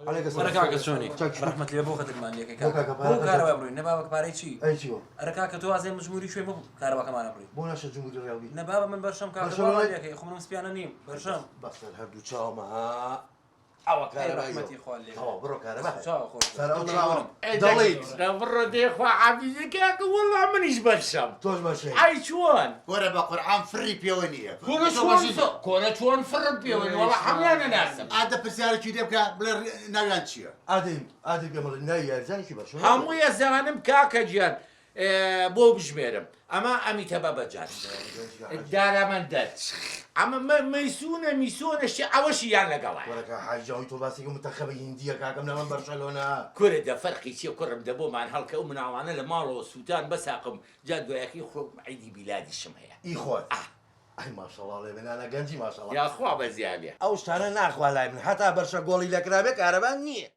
عليك السلام. ولا كاكا شوني رحمة لي بۆ خەترمان لێکەکە بۆ کارەوە بڕوین نەبابە پارەی چی ئەرە کاکە تۆ وازێ مجموری شوێ بۆ کارەوەکەمانە بڕین بۆ ناشە جمهوری ڕێوی نەبابە من بەرشەم کاکە خۆ منم سپیانە نیم بەرشەم بەسەر هەردوو چاومە ئەوە رحمەتی خوا لێ بڕۆ کارەبا چاوە خۆش سەر ئەو چاوم دەڵێیت بڕۆ دێخوا عەبیزەکەکە وەڵا منیش بەرشەم تۆش بەشێ ئای چۆن وەرە بە قورعان فڕی پێوە نییە کۆنە چۆن فڕم پێوەن وەڵا هەموویانە ناسم ئادە پرسیارێکی لێ بکە بڵێ ناویان چییە؟ ئادەی پێمەڵێ ناوی یارزانێکی بەش هەموویە زانم کاکە گیان بۆ بژمێرم ئەمە ئەمیتە بە بەجار دارەمەندەت ئەمە مەیسونە میسۆنەشی ئەوەشی یان لەگەڵای وەرەکە حاجاوی تۆ باسێکی متەخەبە هیندیە کاکەم لەمە بەرشەلۆنا کورە دە فەرقی چیە کوڕم دەبۆمان هەڵکە و مناوانە لە ماڵەوە سووتان بەساقم جا دوایەکی خۆ عیدی بیلادیشم هەیە ئیخۆت ئەی ماشەڵڵا لێ بنانە گەنجی ماشەڵڵا یاخوا بە زیابێ ئەو شتانە ناخوا لای من هەتا بەرشە گۆڵی لەکرابێ کارەبان نییە